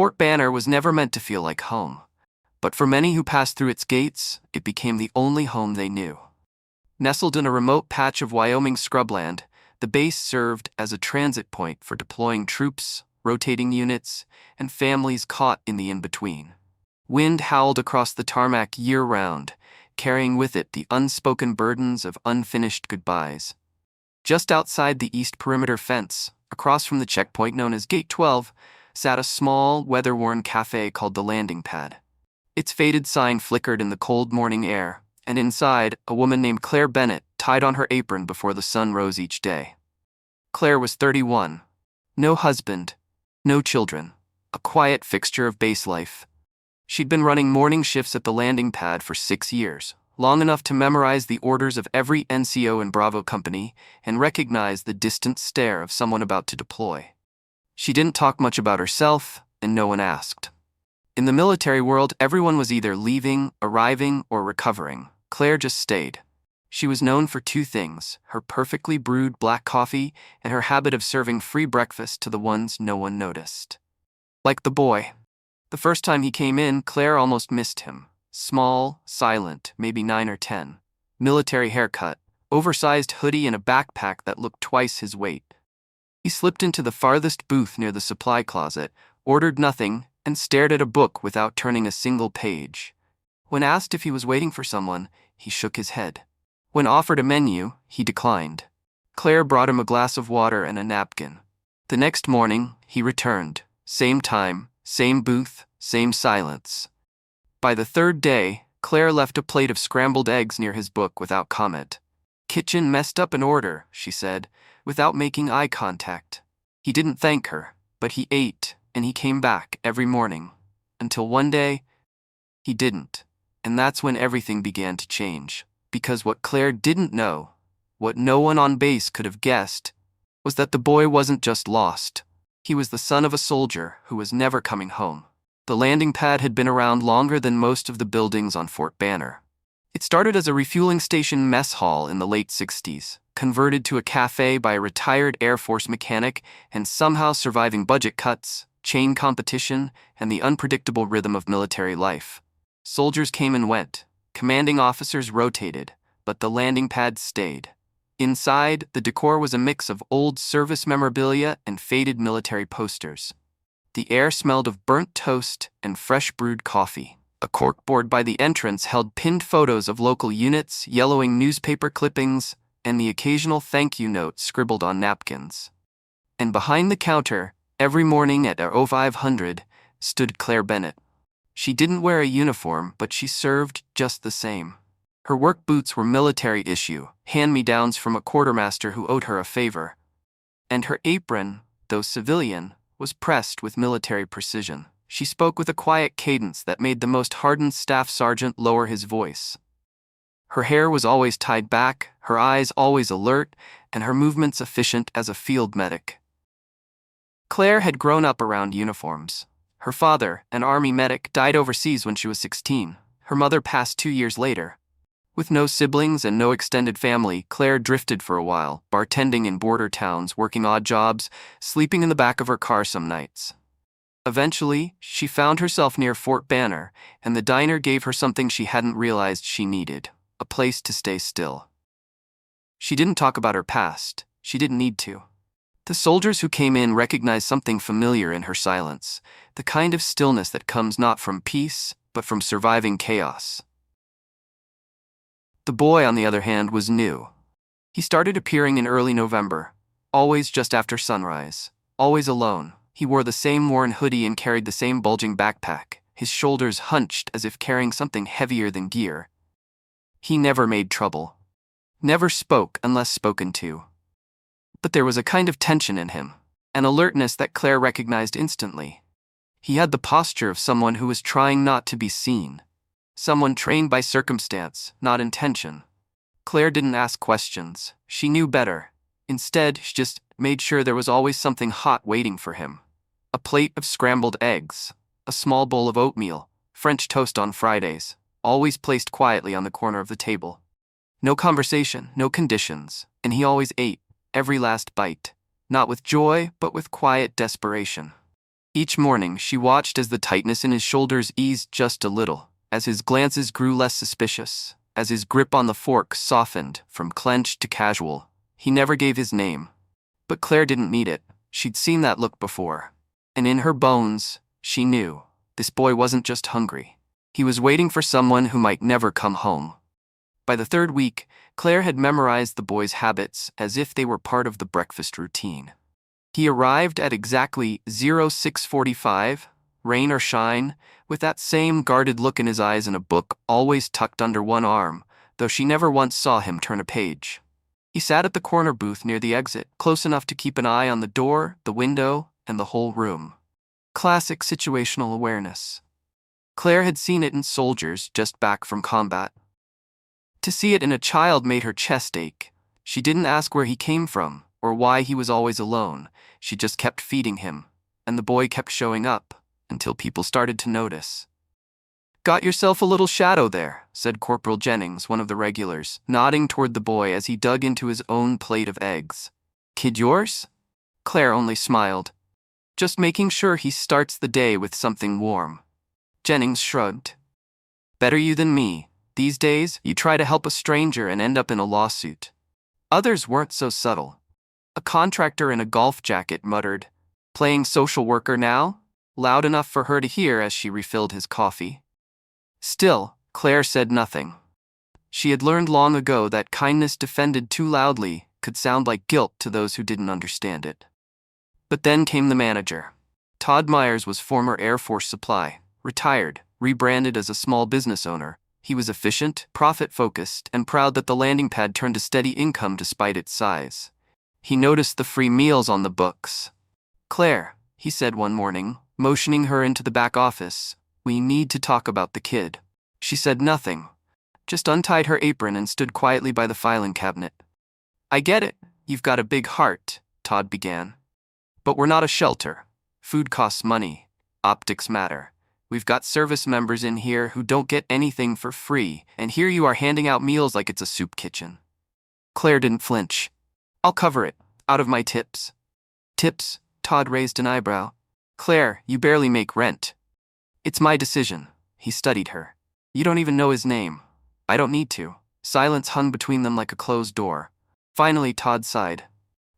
Fort Banner was never meant to feel like home, but for many who passed through its gates, it became the only home they knew. Nestled in a remote patch of Wyoming scrubland, the base served as a transit point for deploying troops, rotating units, and families caught in the in-between. Wind howled across the tarmac year-round, carrying with it the unspoken burdens of unfinished goodbyes. Just outside the east perimeter fence, across from the checkpoint known as Gate 12, sat a small, weather-worn cafe called the Landing Pad. Its faded sign flickered in the cold morning air, and inside, a woman named Claire Bennett tied on her apron before the sun rose each day. Claire was 31. No husband, no children, a quiet fixture of base life. She'd been running morning shifts at the landing pad for 6 years, long enough to memorize the orders of every NCO and Bravo company and recognize the distant stare of someone about to deploy. She didn't talk much about herself, and no one asked. In the military world, everyone was either leaving, arriving, or recovering. Claire just stayed. She was known for 2 things, her perfectly brewed black coffee and her habit of serving free breakfast to the ones no one noticed. Like the boy. The first time he came in, Claire almost missed him. Small, silent, maybe 9 or 10. Military haircut, oversized hoodie and a backpack that looked twice his weight. He slipped into the farthest booth near the supply closet, ordered nothing, and stared at a book without turning a single page. When asked if he was waiting for someone, he shook his head. When offered a menu, he declined. Claire brought him a glass of water and a napkin. The next morning, he returned. Same time, same booth, same silence. By the 3rd day, Claire left a plate of scrambled eggs near his book without comment. "Kitchen messed up an order," she said, without making eye contact. He didn't thank her, but he ate, and he came back every morning. Until one day, he didn't. And that's when everything began to change. Because what Claire didn't know, what no one on base could have guessed, was that the boy wasn't just lost. He was the son of a soldier who was never coming home. The landing pad had been around longer than most of the buildings on Fort Banner. It started as a refueling station mess hall in the late 60s, converted to a cafe by a retired Air Force mechanic, and somehow surviving budget cuts, chain competition, and the unpredictable rhythm of military life. Soldiers came and went. Commanding officers rotated, but the landing pad stayed. Inside, the decor was a mix of old service memorabilia and faded military posters. The air smelled of burnt toast and fresh brewed coffee. A corkboard by the entrance held pinned photos of local units, yellowing newspaper clippings, and the occasional thank you note scribbled on napkins. And behind the counter, every morning at 0500, stood Claire Bennett. She didn't wear a uniform, but she served just the same. Her work boots were military issue, hand-me-downs from a quartermaster who owed her a favor. And her apron, though civilian, was pressed with military precision. She spoke with a quiet cadence that made the most hardened staff sergeant lower his voice. Her hair was always tied back, her eyes always alert, and her movements efficient as a field medic. Claire had grown up around uniforms. Her father, an Army medic, died overseas when she was 16. Her mother passed 2 years later. With no siblings and no extended family, Claire drifted for a while, bartending in border towns, working odd jobs, sleeping in the back of her car some nights. Eventually, she found herself near Fort Banner, and the diner gave her something she hadn't realized she needed, a place to stay still. She didn't talk about her past. She didn't need to. The soldiers who came in recognized something familiar in her silence, the kind of stillness that comes not from peace, but from surviving chaos. The boy, on the other hand, was new. He started appearing in early November, always just after sunrise, always alone. He wore the same worn hoodie and carried the same bulging backpack, his shoulders hunched as if carrying something heavier than gear. He never made trouble. Never spoke unless spoken to. But there was a kind of tension in him, an alertness that Claire recognized instantly. He had the posture of someone who was trying not to be seen. Someone trained by circumstance, not intention. Claire didn't ask questions. She knew better. Instead, she just made sure there was always something hot waiting for him. A plate of scrambled eggs, a small bowl of oatmeal, French toast on Fridays, always placed quietly on the corner of the table. No conversation, no conditions, and he always ate, every last bite, not with joy, but with quiet desperation. Each morning, she watched as the tightness in his shoulders eased just a little, as his glances grew less suspicious, as his grip on the fork softened from clenched to casual. He never gave his name. But Claire didn't need it. She'd seen that look before. And in her bones, she knew this boy wasn't just hungry. He was waiting for someone who might never come home. By the third week, Claire had memorized the boy's habits as if they were part of the breakfast routine. He arrived at exactly 0645, rain or shine, with that same guarded look in his eyes and a book always tucked under one arm, though she never once saw him turn a page. He sat at the corner booth near the exit, close enough to keep an eye on the door, the window, and the whole room. Classic situational awareness. Claire had seen it in soldiers just back from combat. To see it in a child made her chest ache. She didn't ask where he came from, or why he was always alone. She just kept feeding him, and the boy kept showing up, until people started to notice. "Got yourself a little shadow there," said Corporal Jennings, one of the regulars, nodding toward the boy as he dug into his own plate of eggs. "Kid yours?" Claire only smiled. "Just making sure he starts the day with something warm." Jennings shrugged. "Better you than me. These days, you try to help a stranger and end up in a lawsuit." Others weren't so subtle. A contractor in a golf jacket muttered, "Playing social worker now?" loud enough for her to hear as she refilled his coffee. Still, Claire said nothing. She had learned long ago that kindness defended too loudly could sound like guilt to those who didn't understand it. But then came the manager. Todd Myers was former Air Force Supply, retired, rebranded as a small business owner. He was efficient, profit-focused, and proud that the landing pad turned a steady income despite its size. He noticed the free meals on the books. "Claire," he said one morning, motioning her into the back office, "we need to talk about the kid." She said nothing, just untied her apron and stood quietly by the filing cabinet. "I get it, you've got a big heart," Todd began. "But we're not a shelter. Food costs money. Optics matter. We've got service members in here who don't get anything for free, and here you are handing out meals like it's a soup kitchen." Claire didn't flinch. "I'll cover it, out of my tips." "Tips?" Todd raised an eyebrow. "Claire, you barely make rent." "It's my decision." He studied her. "You don't even know his name." "I don't need to." Silence hung between them like a closed door. Finally, Todd sighed.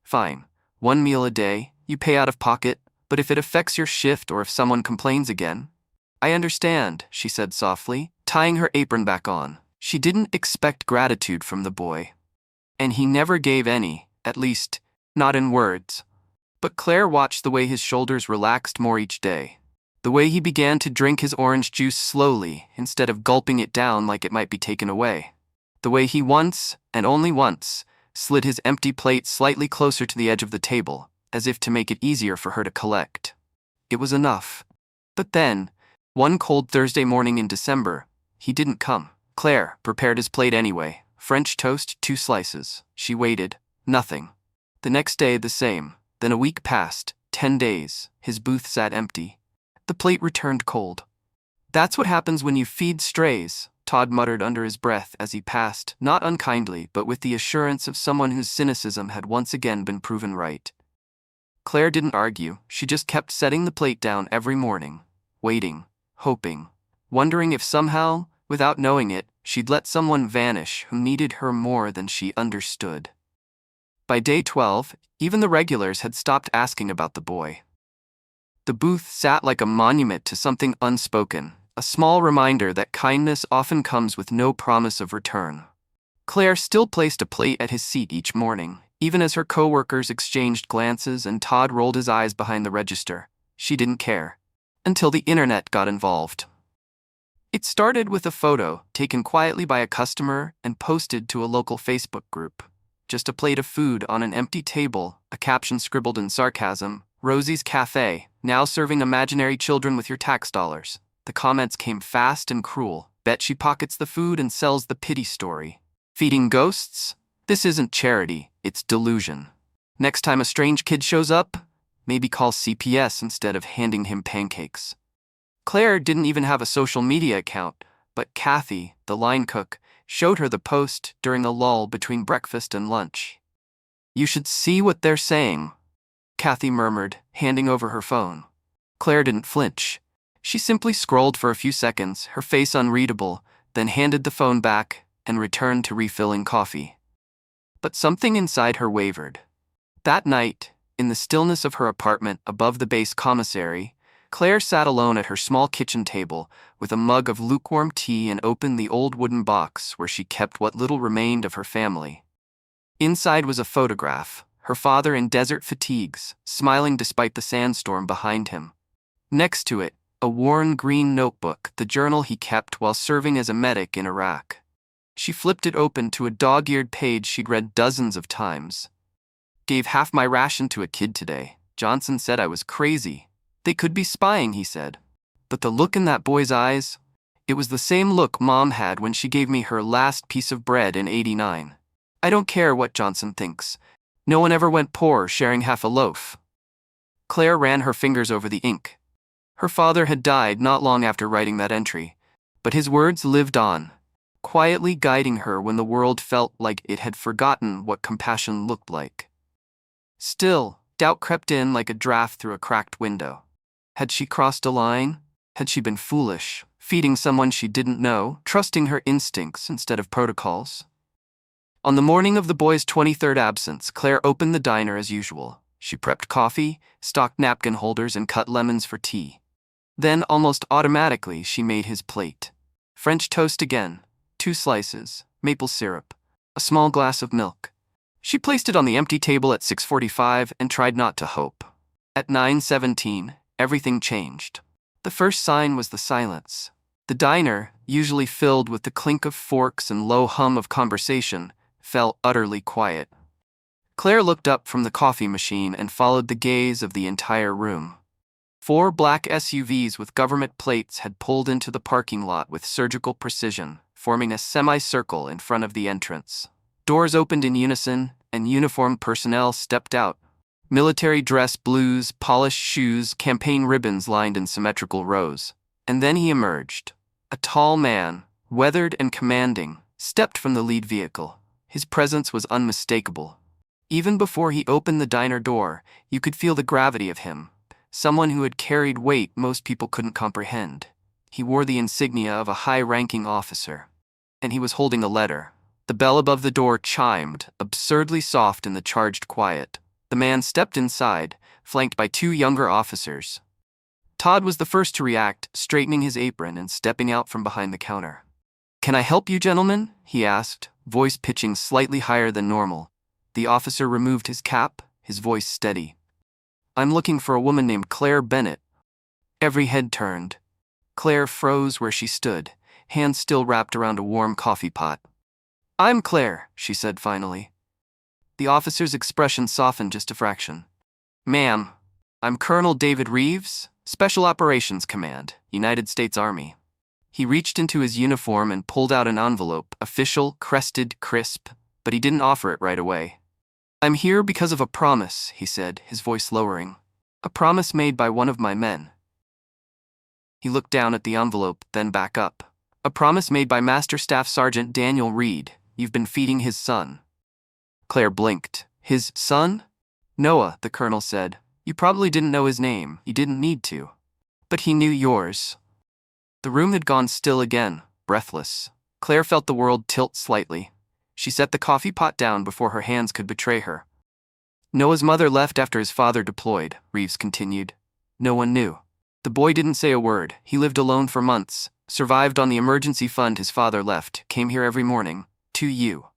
"Fine. 1 meal a day, you pay out of pocket, but if it affects your shift or if someone complains again..." "I understand," she said softly, tying her apron back on. She didn't expect gratitude from the boy. And he never gave any, at least, not in words. But Claire watched the way his shoulders relaxed more each day. The way he began to drink his orange juice slowly, instead of gulping it down like it might be taken away. The way he once, and only once, slid his empty plate slightly closer to the edge of the table, as if to make it easier for her to collect. It was enough. But then, one cold Thursday morning in December, he didn't come. Claire prepared his plate anyway. French toast, 2 slices. She waited. Nothing. The next day, the same. Then a week passed. 10 days. His booth sat empty. The plate returned cold. "That's what happens when you feed strays," Todd muttered under his breath as he passed, not unkindly, but with the assurance of someone whose cynicism had once again been proven right. Claire didn't argue. She just kept setting the plate down every morning, waiting, hoping, wondering if somehow, without knowing it, she'd let someone vanish who needed her more than she understood. By day 12, even the regulars had stopped asking about the boy. The booth sat like a monument to something unspoken, a small reminder that kindness often comes with no promise of return. Claire still placed a plate at his seat each morning, even as her co-workers exchanged glances and Todd rolled his eyes behind the register. She didn't care. Until the internet got involved. It started with a photo taken quietly by a customer and posted to a local Facebook group. Just a plate of food on an empty table, a caption scribbled in sarcasm, "Rosie's Cafe, now serving imaginary children with your tax dollars." The comments came fast and cruel. "Bet she pockets the food and sells the pity story." "Feeding ghosts? This isn't charity, it's delusion." "Next time a strange kid shows up, maybe call CPS instead of handing him pancakes." Claire didn't even have a social media account, but Kathy, the line cook, showed her the post during a lull between breakfast and lunch. "You should see what they're saying," Kathy murmured, handing over her phone. Claire didn't flinch. She simply scrolled for a few seconds, her face unreadable, then handed the phone back and returned to refilling coffee. But something inside her wavered. That night, in the stillness of her apartment above the base commissary, Claire sat alone at her small kitchen table with a mug of lukewarm tea and opened the old wooden box where she kept what little remained of her family. Inside was a photograph, her father in desert fatigues, smiling despite the sandstorm behind him. Next to it, a worn green notebook, the journal he kept while serving as a medic in Iraq. She flipped it open to a dog-eared page she'd read dozens of times. "Gave half my ration to a kid today. Johnson said I was crazy. They could be spying," he said. But the look in that boy's eyes, it was the same look Mom had when she gave me her last piece of bread in '89. "I don't care what Johnson thinks. No one ever went poor sharing half a loaf." Claire ran her fingers over the ink. Her father had died not long after writing that entry, but his words lived on, quietly guiding her when the world felt like it had forgotten what compassion looked like. Still, doubt crept in like a draft through a cracked window. Had she crossed a line? Had she been foolish, feeding someone she didn't know, trusting her instincts instead of protocols? On the morning of the boy's 23rd absence, Claire opened the diner as usual. She prepped coffee, stocked napkin holders, and cut lemons for tea. Then, almost automatically, she made his plate. French toast again, 2 slices, maple syrup, a small glass of milk. She placed it on the empty table at 6:45 and tried not to hope. At 9:17, everything changed. The first sign was the silence. The diner, usually filled with the clink of forks and low hum of conversation, fell utterly quiet. Claire looked up from the coffee machine and followed the gaze of the entire room. 4 black SUVs with government plates had pulled into the parking lot with surgical precision, forming a semicircle in front of the entrance. Doors opened in unison, and uniformed personnel stepped out. Military dress blues, polished shoes, campaign ribbons lined in symmetrical rows. And then he emerged. A tall man, weathered and commanding, stepped from the lead vehicle. His presence was unmistakable. Even before he opened the diner door, you could feel the gravity of him. Someone who had carried weight most people couldn't comprehend. He wore the insignia of a high-ranking officer. And he was holding a letter. The bell above the door chimed, absurdly soft in the charged quiet. The man stepped inside, flanked by 2 younger officers. Todd was the first to react, straightening his apron and stepping out from behind the counter. "Can I help you, gentlemen?" he asked, voice pitching slightly higher than normal. The officer removed his cap, his voice steady. "I'm looking for a woman named Claire Bennett." Every head turned. Claire froze where she stood, hands still wrapped around a warm coffee pot. "I'm Claire," she said finally. The officer's expression softened just a fraction. "Ma'am, I'm Colonel David Reeves, Special Operations Command, United States Army." He reached into his uniform and pulled out an envelope, official, crested, crisp, but he didn't offer it right away. "I'm here because of a promise," he said, his voice lowering. "A promise made by one of my men." He looked down at the envelope, then back up. "A promise made by Master Staff Sergeant Daniel Reed. You've been feeding his son." Claire blinked. "His son?" "Noah," the colonel said. "You probably didn't know his name. You didn't need to. But he knew yours." The room had gone still again, breathless. Claire felt the world tilt slightly. She set the coffee pot down before her hands could betray her. "Noah's mother left after his father deployed," Reeves continued. "No one knew. The boy didn't say a word. He lived alone for months, survived on the emergency fund his father left, came here every morning. To you."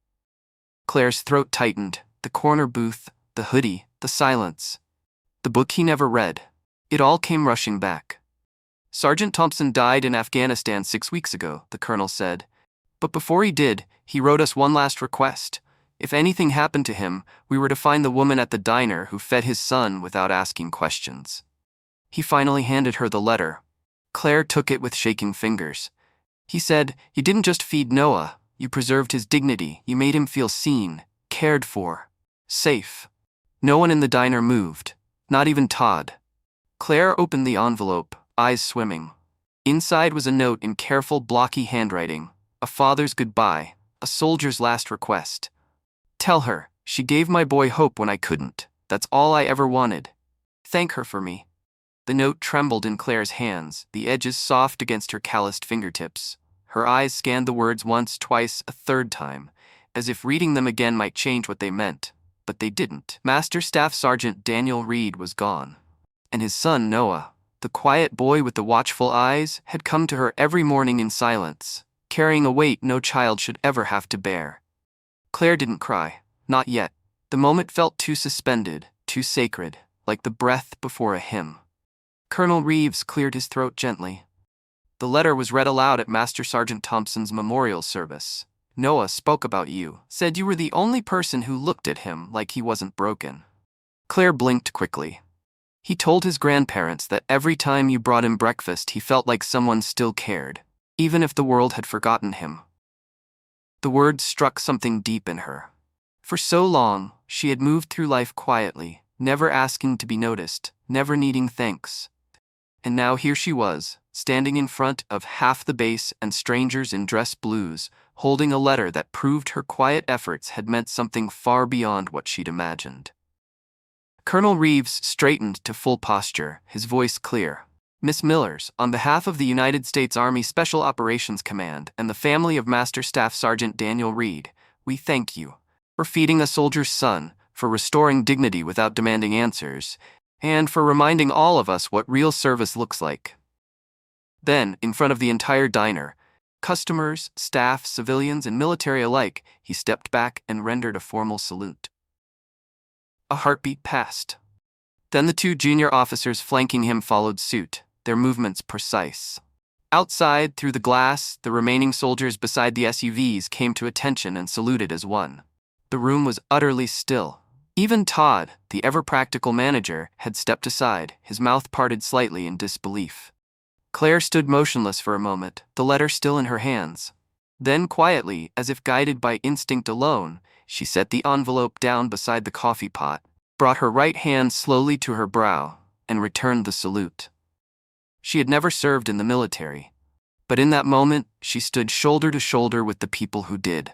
Claire's throat tightened. The corner booth, the hoodie, the silence. The book he never read. It all came rushing back. "Sergeant Thompson died in Afghanistan 6 weeks ago," the colonel said. "But before he did, he wrote us one last request. If anything happened to him, we were to find the woman at the diner who fed his son without asking questions." He finally handed her the letter. Claire took it with shaking fingers. He said, "You didn't just feed Noah. You preserved his dignity. You made him feel seen, cared for, safe." No one in the diner moved, not even Todd. Claire opened the envelope, eyes swimming. Inside was a note in careful, blocky handwriting. A father's goodbye, a soldier's last request. "Tell her, she gave my boy hope when I couldn't. That's all I ever wanted. Thank her for me." The note trembled in Claire's hands, the edges soft against her calloused fingertips. Her eyes scanned the words once, twice, a third time, as if reading them again might change what they meant. But they didn't. Master Staff Sergeant Daniel Reed was gone. And his son, Noah, the quiet boy with the watchful eyes, had come to her every morning in silence, carrying a weight no child should ever have to bear. Claire didn't cry. Not yet. The moment felt too suspended, too sacred, like the breath before a hymn. Colonel Reeves cleared his throat gently. The letter was read aloud at Master Sergeant Thompson's memorial service. Noah spoke about you, said you were the only person who looked at him like he wasn't broken. Claire blinked quickly. He told his grandparents that every time you brought him breakfast he felt like someone still cared, even if the world had forgotten him. The words struck something deep in her. For so long, she had moved through life quietly, never asking to be noticed, never needing thanks. And now here she was, standing in front of half the base and strangers in dress blues, holding a letter that proved her quiet efforts had meant something far beyond what she'd imagined. Colonel Reeves straightened to full posture, his voice clear. Miss Millers, on behalf of the United States Army Special Operations Command and the family of Master Staff Sergeant Daniel Reed, we thank you for feeding a soldier's son, for restoring dignity without demanding answers, and for reminding all of us what real service looks like. Then, in front of the entire diner, customers, staff, civilians, and military alike, he stepped back and rendered a formal salute. A heartbeat passed. Then the two junior officers flanking him followed suit, their movements precise. Outside, through the glass, the remaining soldiers beside the SUVs came to attention and saluted as one. The room was utterly still. Even Todd, the ever-practical manager, had stepped aside, his mouth parted slightly in disbelief. Claire stood motionless for a moment, the letter still in her hands. Then quietly, as if guided by instinct alone, she set the envelope down beside the coffee pot, brought her right hand slowly to her brow, and returned the salute. She had never served in the military, but in that moment, she stood shoulder to shoulder with the people who did.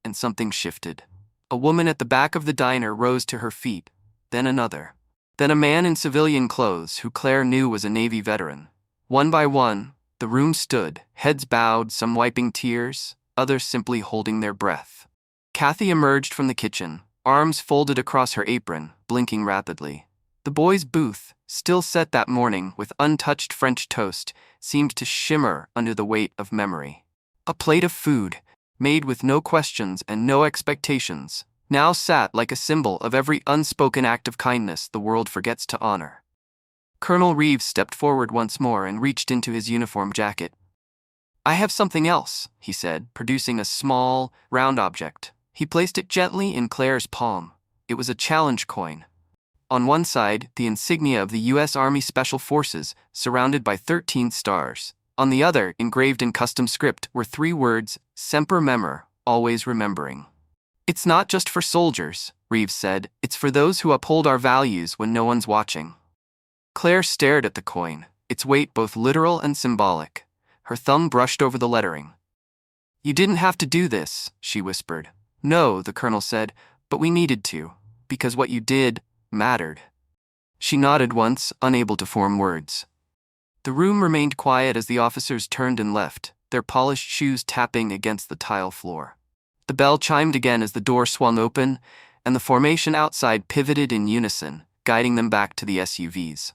And something shifted. A woman at the back of the diner rose to her feet, then another. Then a man in civilian clothes who Claire knew was a Navy veteran. One by one, the room stood, heads bowed, some wiping tears, others simply holding their breath. Kathy emerged from the kitchen, arms folded across her apron, blinking rapidly. The boys' booth, still set that morning with untouched French toast, seemed to shimmer under the weight of memory. A plate of food, made with no questions and no expectations, now sat like a symbol of every unspoken act of kindness the world forgets to honor. Colonel Reeves stepped forward once more and reached into his uniform jacket. I have something else, he said, producing a small, round object. He placed it gently in Claire's palm. It was a challenge coin. On one side, the insignia of the U.S. Army Special Forces, surrounded by 13 stars. On the other, engraved in custom script, were 3 words, Semper Memor, always remembering. It's not just for soldiers, Reeves said, it's for those who uphold our values when no one's watching. Claire stared at the coin, its weight both literal and symbolic. Her thumb brushed over the lettering. You didn't have to do this, she whispered. No, the colonel said, but we needed to, because what you did mattered. She nodded once, unable to form words. The room remained quiet as the officers turned and left, their polished shoes tapping against the tile floor. The bell chimed again as the door swung open, and the formation outside pivoted in unison, guiding them back to the SUVs.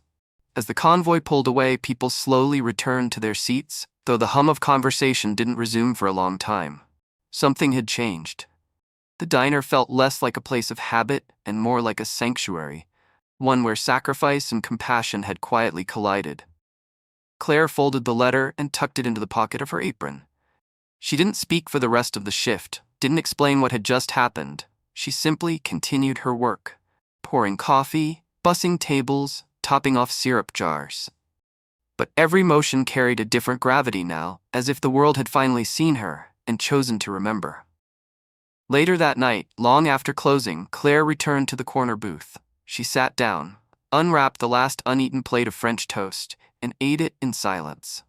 As the convoy pulled away, people slowly returned to their seats, though the hum of conversation didn't resume for a long time. Something had changed. The diner felt less like a place of habit and more like a sanctuary, one where sacrifice and compassion had quietly collided. Claire folded the letter and tucked it into the pocket of her apron. She didn't speak for the rest of the shift, didn't explain what had just happened. She simply continued her work, pouring coffee, bussing tables, topping off syrup jars. But every motion carried a different gravity now, as if the world had finally seen her and chosen to remember. Later that night, long after closing, Claire returned to the corner booth. She sat down, unwrapped the last uneaten plate of French toast, and ate it in silence.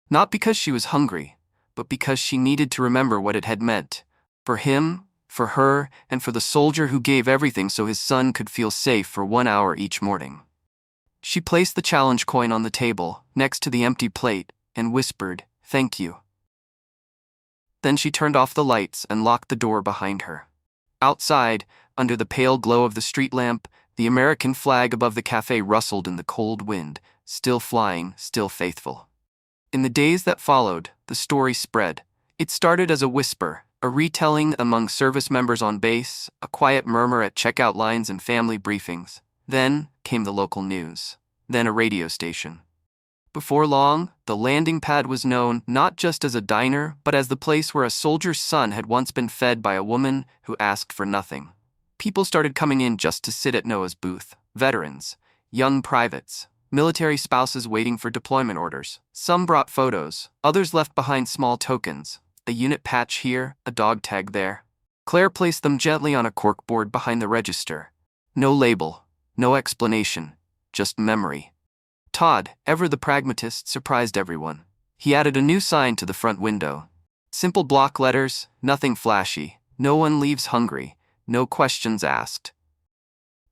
Not because she was hungry, but because she needed to remember what it had meant. For him, for her, and for the soldier who gave everything so his son could feel safe for 1 hour each morning. She placed the challenge coin on the table, next to the empty plate, and whispered, "Thank you." Then she turned off the lights and locked the door behind her. Outside, under the pale glow of the street lamp, the American flag above the cafe rustled in the cold wind, still flying, still faithful. In the days that followed, the story spread. It started as a whisper, a retelling among service members on base, a quiet murmur at checkout lines and family briefings. Then came the local news. Then a radio station. Before long, the landing pad was known not just as a diner, but as the place where a soldier's son had once been fed by a woman who asked for nothing. People started coming in just to sit at Noah's booth. Veterans, young privates, military spouses waiting for deployment orders. Some brought photos, others left behind small tokens. A unit patch here, a dog tag there. Claire placed them gently on a corkboard behind the register. No label, no explanation, just memory. Todd, ever the pragmatist, surprised everyone. He added a new sign to the front window. Simple block letters, nothing flashy. No one leaves hungry, no questions asked.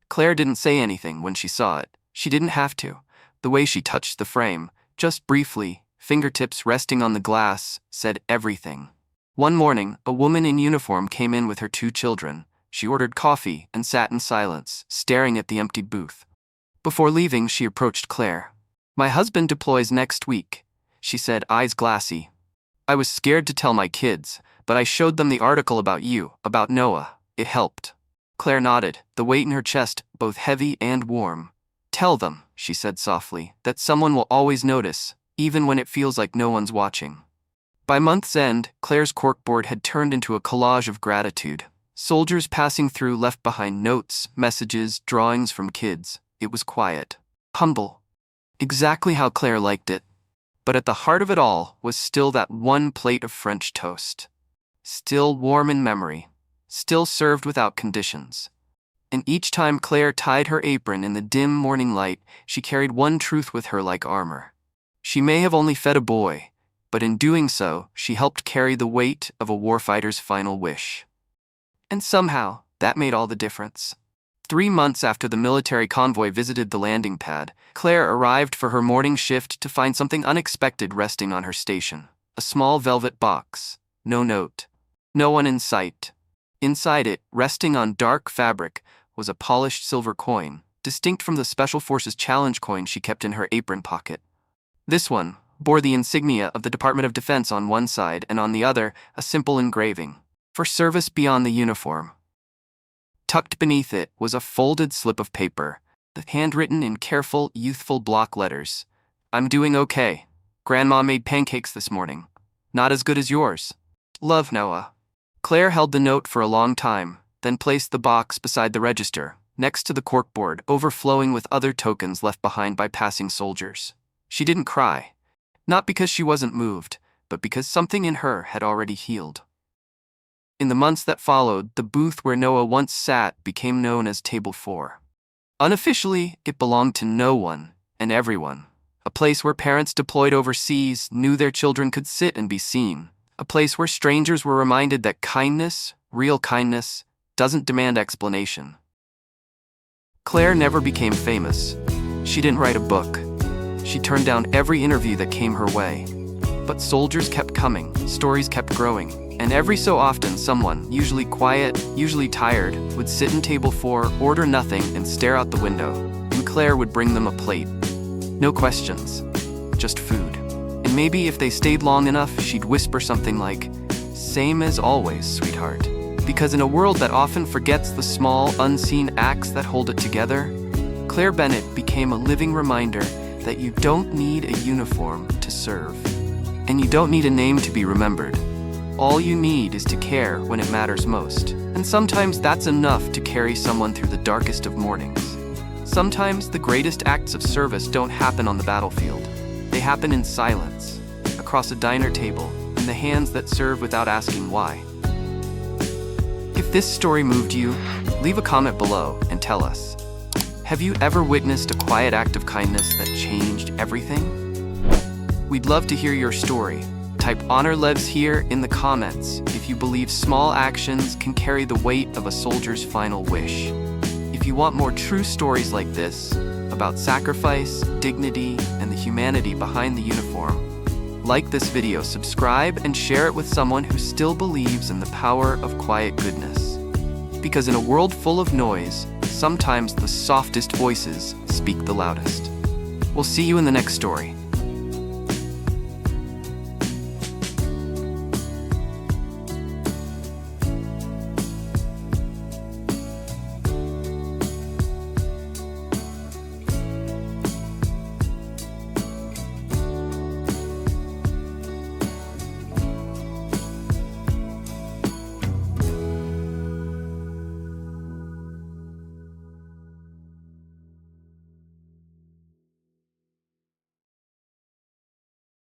Claire didn't say anything when she saw it. She didn't have to. The way she touched the frame, just briefly, fingertips resting on the glass, said everything. One morning, a woman in uniform came in with her 2 children. She ordered coffee and sat in silence, staring at the empty booth. Before leaving, she approached Claire. "My husband deploys next week," she said, eyes glassy. "I was scared to tell my kids, but I showed them the article about you, about Noah. It helped." Claire nodded, the weight in her chest both heavy and warm. "Tell them," she said softly, "that someone will always notice, even when it feels like no one's watching." By month's end, Claire's corkboard had turned into a collage of gratitude. Soldiers passing through left behind notes, messages, drawings from kids. It was quiet, humble, exactly how Claire liked it. But at the heart of it all was still that one plate of French toast. Still warm in memory, still served without conditions. And each time Claire tied her apron in the dim morning light, she carried one truth with her like armor. She may have only fed a boy, but in doing so, she helped carry the weight of a warfighter's final wish. And somehow, that made all the difference. 3 months after the military convoy visited the landing pad, Claire arrived for her morning shift to find something unexpected resting on her station. A small velvet box. No note. No one in sight. Inside it, resting on dark fabric, was a polished silver coin, distinct from the Special Forces challenge coin she kept in her apron pocket. This one bore the insignia of the Department of Defense on one side and on the other, a simple engraving. For service beyond the uniform. Tucked beneath it was a folded slip of paper, handwritten in careful, youthful block letters. "I'm doing okay. Grandma made pancakes this morning. Not as good as yours. Love, Noah." Claire held the note for a long time, then placed the box beside the register, next to the corkboard, overflowing with other tokens left behind by passing soldiers. She didn't cry. Not because she wasn't moved, but because something in her had already healed. In the months that followed, the booth where Noah once sat became known as Table 4. Unofficially, it belonged to no one and everyone. A place where parents deployed overseas knew their children could sit and be seen. A place where strangers were reminded that kindness, real kindness, doesn't demand explanation. Claire never became famous. She didn't write a book. She turned down every interview that came her way. But soldiers kept coming, stories kept growing. And every so often someone, usually quiet, usually tired, would sit in Table 4, order nothing, and stare out the window. And Claire would bring them a plate. No questions, just food. And maybe if they stayed long enough, she'd whisper something like, "Same as always, sweetheart." Because in a world that often forgets the small, unseen acts that hold it together, Claire Bennett became a living reminder that you don't need a uniform to serve. And you don't need a name to be remembered. All you need is to care when it matters most. And sometimes that's enough to carry someone through the darkest of mornings. Sometimes the greatest acts of service don't happen on the battlefield. They happen in silence, across a diner table, in the hands that serve without asking why. If this story moved you, leave a comment below and tell us. Have you ever witnessed a quiet act of kindness that changed everything? We'd love to hear your story. Type "Honor lives here" in the comments if you believe small actions can carry the weight of a soldier's final wish. If you want more true stories like this, about sacrifice, dignity, and the humanity behind the uniform. Like this video, subscribe, and share it with someone who still believes in the power of quiet goodness. Because in a world full of noise, sometimes the softest voices speak the loudest. We'll see you in the next story.